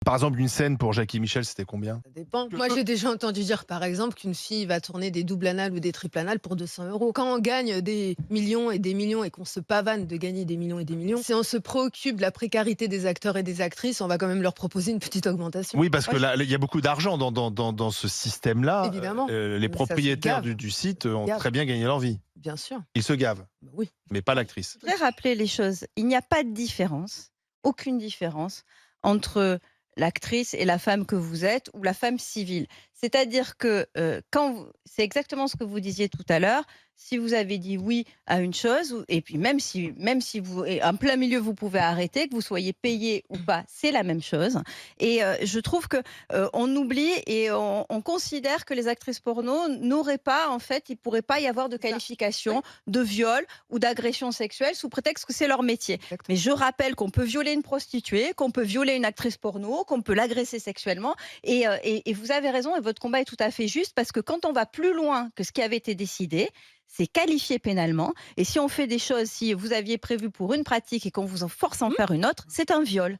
Par exemple, une scène pour Jackie Michel, c'était combien? Ça dépend. Moi, j'ai déjà entendu dire, par exemple, qu'une fille va tourner des doubles anales ou des triples anales pour 200 €. Quand on gagne des millions et qu'on se pavane de gagner des millions et des millions, si on se préoccupe de la précarité des acteurs et des actrices, on va quand même leur proposer une petite augmentation. Oui, parce Moi, que là, il y a beaucoup d'argent dans ce système-là. évidemment, Les mais ça se propriétaires gave, du site ça se ont gave, très bien gagné leur vie. bien sûr. Ils se gavent, Bah oui. mais pas l'actrice. Je voudrais rappeler les choses. Il n'y a pas de différence, aucune différence entre l'actrice et la femme que vous êtes ou la femme civile. C'est-à-dire que c'est exactement ce que vous disiez tout à l'heure. Si vous avez dit oui à une chose, et puis même si vous, et en plein milieu, vous pouvez arrêter, que vous soyez payé ou pas, c'est la même chose. Et je trouve que on oublie et on considère que les actrices porno n'auraient pas, en fait, il pourrait pas y avoir de C'est ça. Oui, qualification de viol ou d'agression sexuelle sous prétexte que c'est leur métier. Mais exactement. je rappelle qu'on peut violer une prostituée, qu'on peut violer une actrice porno, qu'on peut l'agresser sexuellement. Et vous avez raison, et votre combat est tout à fait juste, parce que quand on va plus loin que ce qui avait été décidé, c'est qualifié pénalement. Et si on fait des choses, si vous aviez prévu pour une pratique et qu'on vous en force à en Mmh. faire une autre, c'est un viol.